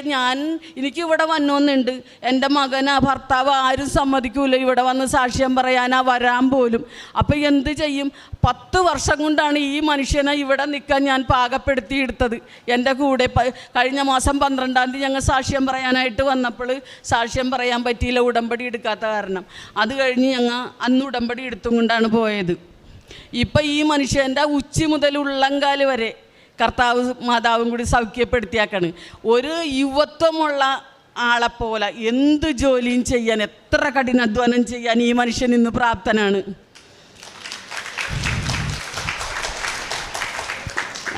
എനിക്കിവിടെ വന്നോന്നുണ്ട്, എൻ്റെ മകനാ ഭർത്താവ് ആരും സമ്മതിക്കൂല ഇവിടെ വന്ന് സാക്ഷ്യം പറയാനാ വരാൻ പോലും. അപ്പോൾ എന്ത് ചെയ്യും? 10 വർഷം കൊണ്ടാണ് ഈ മനുഷ്യനെ ഇവിടെ നിൽക്കാൻ ഞാൻ പാകപ്പെടുത്തിയെടുത്തത്. എൻ്റെ കൂടെ കഴിഞ്ഞ മാസം 12-ാം തീയതി ഞങ്ങൾ സാക്ഷ്യം പറയാനായിട്ട് വന്നപ്പോൾ സാക്ഷ്യം പറയാൻ പറ്റിയില്ല, ഉടമ്പടി എടുക്കാത്ത കാരണം. അത് കഴിഞ്ഞ് ഞങ്ങൾ അന്ന് ഉടമ്പടി എടുത്തും കൊണ്ടാണ് പോയത്. ഇപ്പം ഈ മനുഷ്യൻ്റെ ഉച്ചി മുതൽ ഉള്ളങ്കാല് വരെ കർത്താവ് മാതാവും കൂടി സൗഖ്യപ്പെടുത്തിയാക്കാണ്. ഒരു യുവത്വമുള്ള ആളെപ്പോലെ എന്ത് ജോലിയും ചെയ്യാൻ, എത്ര കഠിനാധ്വാനം ചെയ്യാൻ ഈ മനുഷ്യൻ ഇന്ന് പ്രാപ്തനാണ്.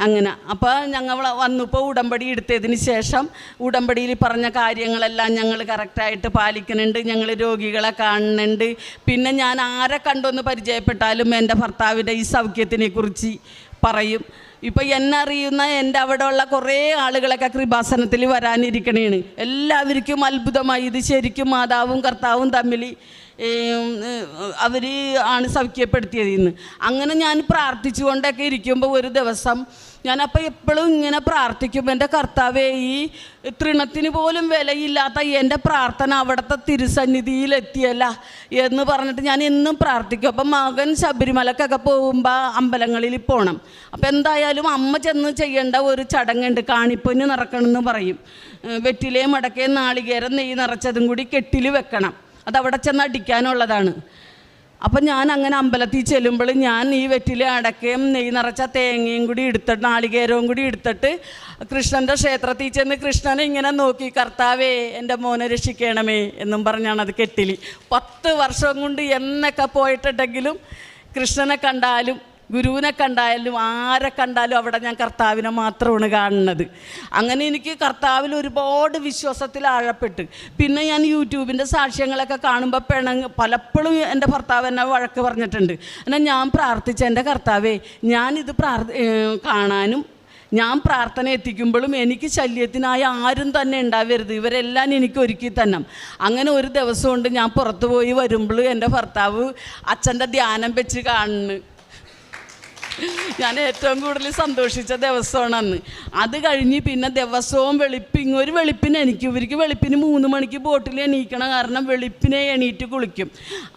അങ്ങനെ അപ്പോൾ ഞങ്ങൾ വന്നപ്പോൾ ഉടമ്പടി എടുത്തതിന് ശേഷം ഉടമ്പടിയിൽ പറഞ്ഞ കാര്യങ്ങളെല്ലാം ഞങ്ങൾ കറക്റ്റായിട്ട് പാലിക്കുന്നുണ്ട്. ഞങ്ങൾ രോഗികളെ കാണുന്നുണ്ട്. പിന്നെ ഞാൻ ആരെ കണ്ടൊന്ന് പരിചയപ്പെട്ടാലും എൻ്റെ ഭർത്താവിൻ്റെ ഈ സൗഖ്യത്തിനെക്കുറിച്ച് പറയും. ഇപ്പോൾ എന്നെ അറിയുന്ന എൻ്റെ അവിടെ ഉള്ള കുറേ ആളുകളൊക്കെ കൃപാസനത്തിൽ വരാനിരിക്കണേണ്. എല്ലാവർക്കും അത്ഭുതമായി, ഇത് ശരിക്കും മാതാവും കർത്താവും തമ്മിൽ അവർ ആണ് സൗഖ്യപ്പെടുത്തിയതെന്ന്. അങ്ങനെ ഞാൻ പ്രാർത്ഥിച്ചുകൊണ്ടൊക്കെ ഇരിക്കുമ്പോൾ ഒരു ദിവസം ഞാനപ്പോൾ എപ്പോഴും ഇങ്ങനെ പ്രാർത്ഥിക്കുമ്പോൾ, എൻ്റെ കർത്താവേ, ഈ തൃണത്തിന് പോലും വിലയില്ലാത്ത എൻ്റെ പ്രാർത്ഥന അവിടുത്തെ തിരുസന്നിധിയിലെത്തിയല്ല എന്ന് പറഞ്ഞിട്ട് ഞാൻ എന്നും പ്രാർത്ഥിക്കും. അപ്പം മകൻ ശബരിമലക്കൊക്കെ പോകുമ്പോൾ അമ്പലങ്ങളിൽ പോകണം. അപ്പം എന്തായാലും അമ്മ ചെന്ന് ചെയ്യേണ്ട ഒരു ചടങ്ങുണ്ട്, കാണിപ്പൊന്ന് നിറക്കണമെന്ന് പറയും. വെറ്റിലേ മടക്കേ നാളികേരം നെയ്യ് നിറച്ചതും കൂടി കെട്ടിൽ വെക്കണം, അതവിടെ ചെന്ന് അടിക്കാനുള്ളതാണ്. അപ്പം ഞാൻ അങ്ങനെ അമ്പലത്തിൽ ചെല്ലുമ്പോൾ ഞാൻ ഈ വെറ്റിലെ അടക്കയും നെയ്യ് നിറച്ച തേങ്ങയും കൂടി എടുത്തിട്ട് നാളികേരവും കൂടി എടുത്തിട്ട് കൃഷ്ണൻ്റെ ക്ഷേത്രത്തിൽ ചെന്ന് കൃഷ്ണനെ ഇങ്ങനെ നോക്കി, കർത്താവേ എൻ്റെ മോനെ രക്ഷിക്കണമേ എന്നും പറഞ്ഞാണ് അത് കെട്ടിൽ. 10 വർഷം കൊണ്ട് എന്നൊക്കെ പോയിട്ടുണ്ടെങ്കിലും കൃഷ്ണനെ കണ്ടാലും ഗുരുവിനെ കണ്ടായാലും ആരെ കണ്ടാലും അവിടെ ഞാൻ കർത്താവിനെ മാത്രമാണ് കാണുന്നത്. അങ്ങനെ എനിക്ക് കർത്താവിൽ ഒരുപാട് വിശ്വാസത്തിൽ ആഴപ്പെട്ട്. പിന്നെ ഞാൻ യൂട്യൂബിൻ്റെ സാക്ഷ്യങ്ങളൊക്കെ കാണുമ്പോൾ പലപ്പോഴും എൻ്റെ ഭർത്താവ് എന്നെ വഴക്ക് പറഞ്ഞിട്ടുണ്ട്. എന്നാൽ ഞാൻ പ്രാർത്ഥിച്ച എൻ്റെ കർത്താവേ, ഞാനിത് കാണാനും ഞാൻ പ്രാർത്ഥന എത്തിക്കുമ്പോഴും എനിക്ക് ശല്യത്തിനായി ആരും തന്നെ ഉണ്ടാവരുത്, ഇവരെല്ലാം എനിക്ക് ഒരുക്കി തന്നെ. അങ്ങനെ ഒരു ദിവസം കൊണ്ട് ഞാൻ പുറത്തു പോയി വരുമ്പോൾ എൻ്റെ ഭർത്താവ് അച്ഛൻ്റെ ധ്യാനം വെച്ച് കാണുന്നു. ഞാൻ ഏറ്റവും കൂടുതൽ സന്തോഷിച്ച ദിവസമാണ് അന്ന്. അത് കഴിഞ്ഞ് പിന്നെ ദിവസവും ഒരു വെളുപ്പിന് ഇവർക്ക് വെളുപ്പിന് 3 മണിക്ക് ബോട്ടിൽ എണീക്കണം, കാരണം വെളുപ്പിനെ എണീറ്റ് കുളിക്കും.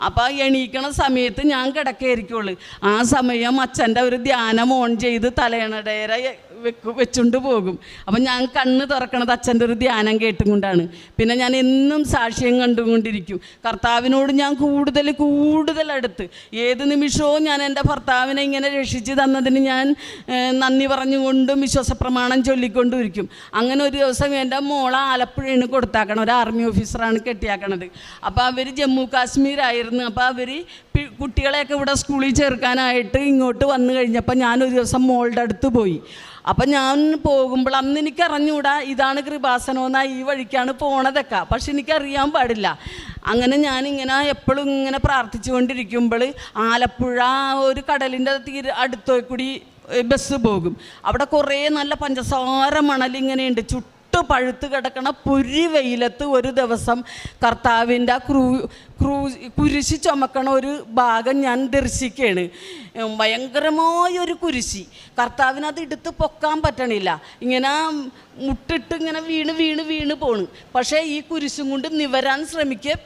അപ്പോൾ എണീക്കണ സമയത്ത് ഞാൻ കിടക്കായിരിക്കുള്ളൂ. ആ സമയം അച്ഛൻ്റെ ഒരു ധ്യാനം ഓൺ ചെയ്ത് തലയണടേര വെച്ചുകൊണ്ട് പോകും. അപ്പം ഞാൻ കണ്ണ് തുറക്കണത് അച്ഛൻ്റെ ഒരു ധ്യാനം കേട്ടും കൊണ്ടാണ്. പിന്നെ ഞാൻ എന്നും സാക്ഷ്യം കണ്ടുകൊണ്ടിരിക്കും. കർത്താവിനോട് ഞാൻ കൂടുതൽ അടുത്ത് ഏത് നിമിഷവും ഞാൻ എൻ്റെ ഭർത്താവിനെ ഇങ്ങനെ രക്ഷിച്ച് തന്നതിന് ഞാൻ നന്ദി പറഞ്ഞുകൊണ്ടും വിശ്വാസപ്രമാണം ചൊല്ലിക്കൊണ്ടും ഇരിക്കും. അങ്ങനെ ഒരു ദിവസം എൻ്റെ മോളെ ആലപ്പുഴയാണ് കൊടുത്താക്കണം, ഒരു ആർമി ഓഫീസറാണ് കെട്ടിയാക്കണത്. അപ്പോൾ അവർ ജമ്മു കാശ്മീരായിരുന്നു. അപ്പോൾ അവർ കുട്ടികളെയൊക്കെ ഇവിടെ സ്കൂളിൽ ചേർക്കാനായിട്ട് ഇങ്ങോട്ട് വന്നു കഴിഞ്ഞപ്പോൾ ഞാനൊരു ദിവസം മോളുടെ അടുത്ത് പോയി. അപ്പം ഞാൻ പോകുമ്പോൾ അന്ന് എനിക്ക് അറിഞ്ഞുകൂടാ ഇതാണ് കൃപാസനമെന്നാ, ഈ വഴിക്കാണ് പോണതൊക്കെ, പക്ഷെ എനിക്കറിയാൻ പാടില്ല. അങ്ങനെ ഞാനിങ്ങനെ എപ്പോഴും ഇങ്ങനെ പ്രാർത്ഥിച്ചു കൊണ്ടിരിക്കുമ്പോൾ ആലപ്പുഴ ഒരു കടലിൻ്റെ അടുത്തോ കൂടി ബസ് പോകും. അവിടെ കുറേ നല്ല പഞ്ചസാര മണലിങ്ങനെയുണ്ട്, പഴുത്ത് കിടക്കണ പൊരി വെയിലത്ത് ഒരു ദിവസം കർത്താവിൻ്റെ കുരിശി ചുമക്കണ ഒരു ഭാഗം ഞാൻ ദർശിക്കുകയാണ്. ഭയങ്കരമായൊരു കുരിശി, കർത്താവിനത് എടുത്ത് പൊക്കാൻ പറ്റണില്ല, ഇങ്ങനെ മുട്ടിട്ട് ഇങ്ങനെ വീണ് പോണ്. പക്ഷേ ഈ കുരിശും കൊണ്ട് നിവരാൻ ശ്രമിക്കുക,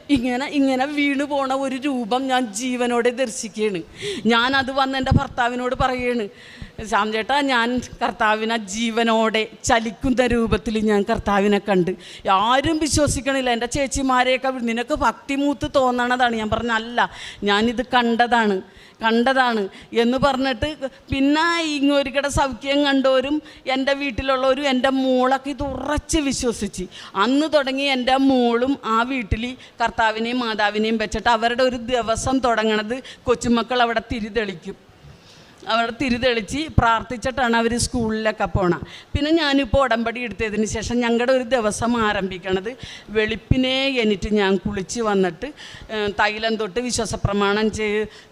ഇങ്ങനെ വീണ് പോണ ഒരു രൂപം ഞാൻ ജീവനോടെ ദർശിക്കുകയാണ്. ഞാനത് വന്ന് എൻ്റെ ഭർത്താവിനോട് പറയുകയാണ്, ശ്യാം ചേട്ടാ, ഞാൻ കർത്താവിനെ ജീവനോടെ ചലിക്കുന്ന രൂപത്തിൽ ഞാൻ കർത്താവിനെ കണ്ട്. ആരും വിശ്വസിക്കണില്ല. എൻ്റെ ചേച്ചിമാരെയൊക്കെ നിനക്ക് ഭക്തിമൂത്ത് തോന്നണതാണ്. ഞാൻ പറഞ്ഞ അല്ല, ഞാനിത് കണ്ടതാണ് എന്ന് പറഞ്ഞിട്ട് പിന്നെ ഇങ്ങോരിക്കടെ സൗഖ്യം കണ്ടവരും എൻ്റെ വീട്ടിലുള്ളവരും എൻ്റെ മോളൊക്കെ ഇത് ഉറച്ച് വിശ്വസിച്ച് അന്ന് തുടങ്ങി എൻ്റെ മോളും ആ വീട്ടിൽ കർത്താവിനെയും മാതാവിനെയും വെച്ചിട്ട് അവരുടെ ഒരു ദിവസം തുടങ്ങണത് കൊച്ചുമക്കൾ അവിടെ തിരിതെളിച്ച് പ്രാർത്ഥിച്ചിട്ടാണ് അവർ സ്കൂളിലൊക്കെ പോണത്. പിന്നെ ഞാനിപ്പോൾ ഉടമ്പടി എടുത്തതിന് ശേഷം ഞങ്ങളുടെ ഒരു ദിവസം ആരംഭിക്കണത് വെളുപ്പിനെ എണീറ്റ് ഞാൻ കുളിച്ച് വന്നിട്ട് തൈലം തൊട്ട് വിശ്വാസപ്രമാണം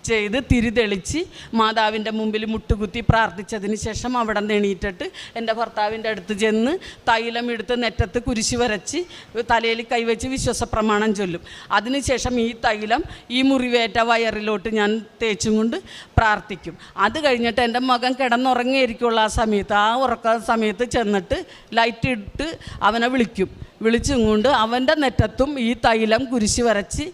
ചെയ്ത് തിരിതെളിച്ച് മാതാവിൻ്റെ മുമ്പിൽ മുട്ടുകുത്തി പ്രാർത്ഥിച്ചതിന് ശേഷം അവിടെ നിന്ന് എണീറ്റിട്ട് എൻ്റെ ഭർത്താവിൻ്റെ അടുത്ത് ചെന്ന് തൈലം എടുത്ത് നെറ്റത്ത് കുരിശ് വരച്ച് തലയിൽ കൈവച്ച് വിശ്വാസപ്രമാണം ചൊല്ലും. അതിനുശേഷം ഈ തൈലം ഈ മുറിവേറ്റ വയറിലോട്ട് ഞാൻ തേച്ചും കൊണ്ട് പ്രാർത്ഥിക്കും. അത് കഴിഞ്ഞിട്ട് എൻ്റെ മകൻ കിടന്നുറങ്ങിയിരിക്കുള്ള ആ ഉറക്ക സമയത്ത് ചെന്നിട്ട് ലൈറ്റ് ഇട്ട് അവനെ വിളിച്ചും കൊണ്ട് അവൻ്റെ നെറ്റത്തും ഈ തൈലം കുരിശ് വരച്ച്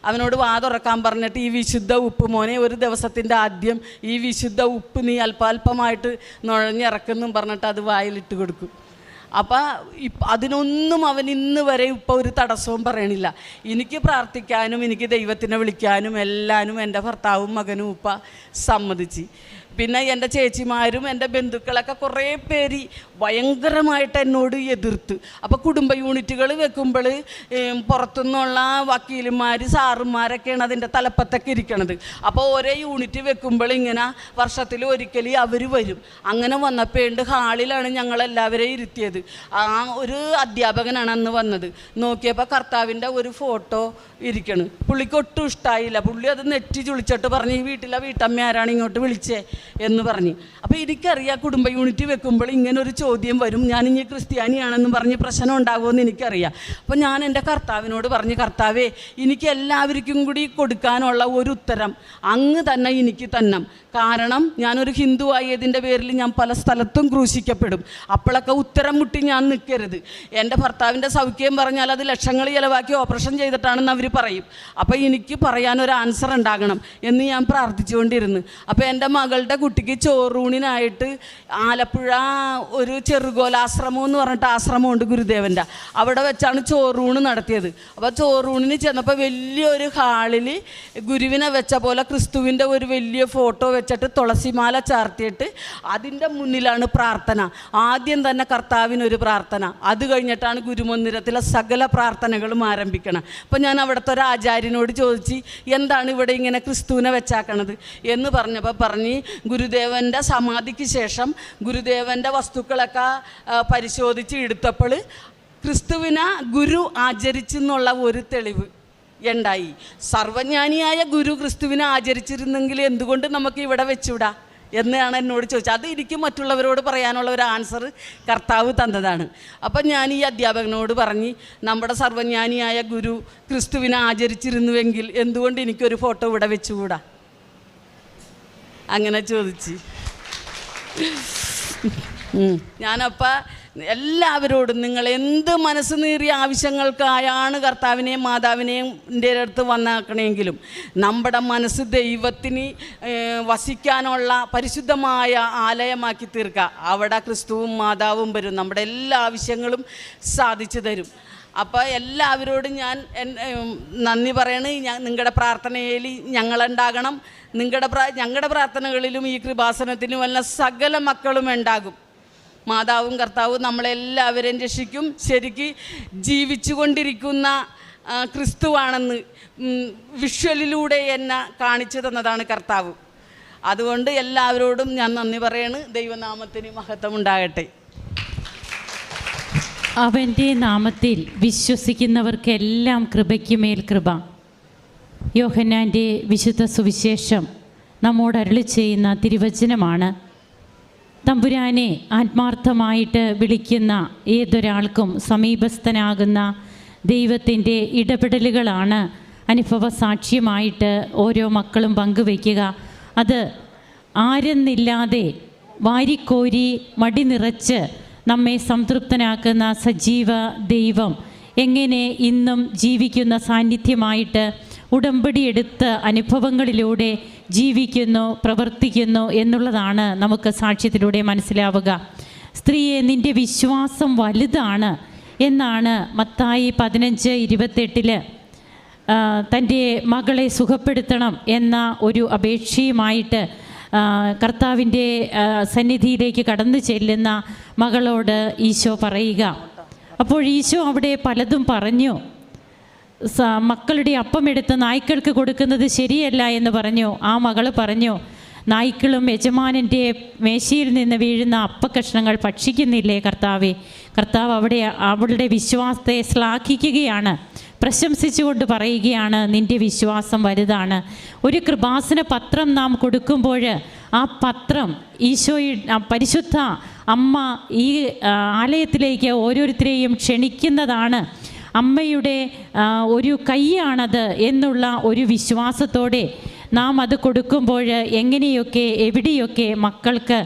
അവനോട് വാതുറക്കാൻ പറഞ്ഞിട്ട് ഈ വിശുദ്ധ ഉപ്പ് മോനെ, ഒരു ദിവസത്തിൻ്റെ ആദ്യം ഈ വിശുദ്ധ ഉപ്പ് നീ അല്പാൽപമായിട്ട് നുഴഞ്ഞിറക്കുന്നും പറഞ്ഞിട്ട് അത് വായിലിട്ട് കൊടുക്കും. അപ്പം അതിനൊന്നും അവൻ ഇന്ന് വരെ ഇപ്പോൾ ഒരു തടസ്സവും പറയണില്ല. എനിക്ക് പ്രാർത്ഥിക്കാനും എനിക്ക് ദൈവത്തിനെ വിളിക്കാനും എല്ലാനും എൻ്റെ ഭർത്താവും മകനും ഉപ്പ സമ്മതിച്ച്. പിന്നെ എൻ്റെ ചേച്ചിമാരും എൻ്റെ ബന്ധുക്കളൊക്കെ കുറേ പേര് ഭയങ്കരമായിട്ട് എന്നോട് എതിർത്ത്. അപ്പോൾ കുടുംബ യൂണിറ്റുകൾ വെക്കുമ്പോൾ പുറത്തുനിന്നുള്ള വക്കീലുമാർ സാറുമാരൊക്കെയാണ് അതിൻ്റെ തലപ്പത്തൊക്കെ ഇരിക്കണത്. അപ്പോൾ ഒരേ യൂണിറ്റ് വെക്കുമ്പോൾ ഇങ്ങനെ വർഷത്തിൽ ഒരിക്കൽ അവർ വരും. അങ്ങനെ വന്നപ്പോണ്ട് ഹാളിലാണ് ഞങ്ങളെല്ലാവരെയും ഇരുത്തിയത്. ആ ഒരു അധ്യാപകനാണ് അന്ന് വന്നത്. നോക്കിയപ്പോൾ കർത്താവിൻ്റെ ഒരു ഫോട്ടോ ഇരിക്കണം. പുള്ളിക്ക് ഒട്ടും ഇഷ്ടമായില്ല. പുള്ളി അത് നെറ്റി ചുളിച്ചിട്ട് പറഞ്ഞ് ഈ വീട്ടിലെ വീട്ടമ്മ ആരാണ് ഇങ്ങോട്ട് വിളിച്ചേ എന്ന് പറഞ്ഞ്. അപ്പോൾ എനിക്കറിയാം കുടുംബ യൂണിറ്റ് വെക്കുമ്പോൾ ഇങ്ങനൊരു ചോദ്യം വരും, ഞാനിനി ക്രിസ്ത്യാനിയാണെന്ന് പറഞ്ഞ് പ്രശ്നം ഉണ്ടാകുമെന്ന് എനിക്കറിയാം. അപ്പോൾ ഞാൻ എൻ്റെ കർത്താവിനോട് പറഞ്ഞ്, കർത്താവേ, എനിക്ക് എല്ലാവർക്കും കൂടി കൊടുക്കാനുള്ള ഒരു ഉത്തരം അങ്ങ് തന്നെ എനിക്ക് തന്നെ. കാരണം ഞാനൊരു ഹിന്ദു ആയതിൻ്റെ പേരിൽ ഞാൻ പല സ്ഥലത്തും ക്രൂശിക്കപ്പെടും. അപ്പോഴൊക്കെ ഉത്തരം മുട്ടി ഞാൻ നിൽക്കരുത്. എൻ്റെ ഭർത്താവിൻ്റെ സൗഖ്യം പറഞ്ഞാൽ അത് ലക്ഷങ്ങൾ ചിലവാക്കി ഓപ്പറേഷൻ ചെയ്തിട്ടാണെന്ന് അവർ പറയും. അപ്പോൾ എനിക്ക് പറയാനൊരു ആൻസർ ഉണ്ടാകണം എന്ന് ഞാൻ പ്രാർത്ഥിച്ചുകൊണ്ടിരുന്നു. അപ്പോൾ എൻ്റെ മകളുടെ കുട്ടിക്ക് ചോറൂണിനായിട്ട് ആലപ്പുഴ ഒരു ചെറുകോലാശ്രമം എന്ന് പറഞ്ഞിട്ട് ആശ്രമമുണ്ട് ഗുരുദേവൻ്റെ, അവിടെ വെച്ചാണ് ചോറൂണ് നടത്തിയത്. അപ്പോൾ ചോറൂണിന് ചെന്നപ്പോൾ വലിയൊരു ഹാളിൽ ഗുരുവിനെ വെച്ച പോലെ ക്രിസ്തുവിൻ്റെ ഒരു വലിയ ഫോട്ടോ വെച്ചിട്ട് തുളസിമാല ചാർത്തിയിട്ട് അതിൻ്റെ മുന്നിലാണ് പ്രാർത്ഥന. ആദ്യം തന്നെ കർത്താവിനൊരു പ്രാർത്ഥന, അത് കഴിഞ്ഞിട്ടാണ് ഗുരുമന്ദിരത്തിലെ സകല പ്രാർത്ഥനകളും ആരംഭിക്കണം. അപ്പോൾ ഞാൻ അവിടുത്തെ ഒരു ആചാര്യനോട് ചോദിച്ച്, എന്താണ് ഇവിടെ ഇങ്ങനെ ക്രിസ്തുവിനെ വെച്ചാക്കണത് എന്ന് പറഞ്ഞപ്പോൾ പറഞ്ഞ്, ഗുരുദേവൻ്റെ സമാധിക്ക് ശേഷം ഗുരുദേവൻ്റെ വസ്തുക്കളൊക്കെ പരിശോധിച്ച് എടുത്തപ്പോൾ ക്രിസ്തുവിനെ ഗുരു ആചരിച്ചെന്നുള്ള ഒരു തെളിവ് ഉണ്ടായി. സർവജ്ഞാനിയായ ഗുരു ക്രിസ്തുവിനെ ആചരിച്ചിരുന്നെങ്കിൽ എന്തുകൊണ്ട് നമുക്ക് ഇവിടെ വെച്ചുവിടാ എന്നാണ് എന്നോട് ചോദിച്ചത്. അത് എനിക്ക് മറ്റുള്ളവരോട് പറയാനുള്ള ഒരു ആൻസർ കർത്താവ് തന്നതാണ്. അപ്പം ഞാൻ ഈ അധ്യാപകനോട് പറഞ്ഞ്, നമ്മുടെ സർവജ്ഞാനിയായ ഗുരു ക്രിസ്തുവിനെ ആചരിച്ചിരുന്നുവെങ്കിൽ എന്തുകൊണ്ട് എനിക്കൊരു ഫോട്ടോ ഇവിടെ വെച്ചുകൂടാ? അങ്ങനെ ചോദിച്ച് ഞാനപ്പോൾ എല്ലാവരോടും, നിങ്ങൾ എന്ത് മനസ്സ് നീറിയ ആവശ്യങ്ങൾക്കായാണ് കർത്താവിനെയും മാതാവിനെയും എൻ്റെ അടുത്ത് വന്നാക്കണമെങ്കിലും നമ്മുടെ മനസ്സ് ദൈവത്തിന് വസിക്കാനുള്ള പരിശുദ്ധമായ ആലയമാക്കി തീർക്കുക. അവിടെ ക്രിസ്തുവും മാതാവും വരും, നമ്മുടെ എല്ലാ ആവശ്യങ്ങളും സാധിച്ചു തരും. അപ്പോൾ എല്ലാവരോടും ഞാൻ നന്ദി പറയണേ. നിങ്ങളുടെ പ്രാർത്ഥനയിൽ ഞങ്ങളുണ്ടാകണം. ഞങ്ങളുടെ പ്രാർത്ഥനകളിലും ഈ കൃപാസനത്തിലും എല്ലാം സകല മക്കളും ഉണ്ടാകും. മാതാവും കർത്താവും നമ്മളെല്ലാവരെയും രക്ഷിക്കും. ശരിക്ക് ജീവിച്ചു കൊണ്ടിരിക്കുന്ന ക്രിസ്തുവാണെന്ന് വിഷ്വലിലൂടെ എന്നെ കാണിച്ചു തന്നതാണ് കർത്താവ്. അതുകൊണ്ട് എല്ലാവരോടും ഞാൻ നന്ദി പറയാണ്. ദൈവനാമത്തിന് മഹത്വം ഉണ്ടാകട്ടെ. അവൻ്റെ നാമത്തിൽ വിശ്വസിക്കുന്നവർക്കെല്ലാം കൃപയ്ക്ക് മേൽ കൃപ. യോഹന്നാൻ്റെ വിശുദ്ധ സുവിശേഷം നമ്മോട് അരുളി ചെയ്യുന്ന തിരുവചനമാണ്. തമ്പുരാനെ ആത്മാർത്ഥമായിട്ട് വിളിക്കുന്ന ഏതൊരാൾക്കും സമീപസ്ഥനാകുന്ന ദൈവത്തിൻ്റെ ഇടപെടലുകളാണ് അനുഭവ സാക്ഷ്യമായിട്ട് ഓരോ മക്കളും പങ്കുവയ്ക്കുക. അത് ആരെന്നില്ലാതെ വാരിക്കോരി മടി നിറച്ച് നമ്മെ സംതൃപ്തനാക്കുന്ന സജീവ ദൈവം എങ്ങനെ ഇന്നും ജീവിക്കുന്ന സാന്നിധ്യമായിട്ട് ഉടമ്പടിയെടുത്ത് അനുഭവങ്ങളിലൂടെ ജീവിക്കുന്നു, പ്രവർത്തിക്കുന്നു എന്നുള്ളതാണ് നമുക്ക് സാക്ഷ്യത്തിലൂടെ മനസ്സിലാവുക. സ്ത്രീയെ, നിൻ്റെ വിശ്വാസം വലുതാണ് എന്നാണ് മത്തായി 15:28 തൻ്റെ മകളെ സുഖപ്പെടുത്തണം എന്ന ഒരു അപേക്ഷയുമായിട്ട് കർത്താവിൻ്റെ സന്നിധിയിലേക്ക് കടന്നു ചെല്ലുന്ന മകളോട് ഈശോ പറയുക. അപ്പോൾ ഈശോ അവിടെ പലതും പറഞ്ഞു. മക്കളുടെ അപ്പമെടുത്ത് നായ്ക്കൾക്ക് കൊടുക്കുന്നത് ശരിയല്ല എന്ന് പറഞ്ഞു. ആ മകൾ പറഞ്ഞു, നായ്ക്കളും യജമാനൻ്റെ മേശയിൽ നിന്ന് വീഴുന്ന അപ്പക്കഷ്ണങ്ങൾ ഭക്ഷിക്കുന്നില്ലേ കർത്താവേ? കർത്താവ് അവിടെ അവളുടെ വിശ്വാസത്തെ ശ്ലാഘിക്കുകയാണ്, പ്രശംസിച്ചുകൊണ്ട് പറയുകയാണ്, നിൻ്റെ വിശ്വാസം വലുതാണ്. ഒരു കൃപാസന പത്രം നാം കൊടുക്കുമ്പോൾ ആ പത്രം ഈശോയുടെ പരിശുദ്ധ അമ്മ ഈ ആലയത്തിലേക്ക് ഓരോരുത്തരെയും ക്ഷണിക്കുന്നതാണ്. അമ്മയുടെ ഒരു കൈയാണത് എന്നുള്ള ഒരു വിശ്വാസത്തോടെ നാം അത് കൊടുക്കുമ്പോൾ എങ്ങനെയൊക്കെ എവിടെയൊക്കെ മക്കൾക്ക്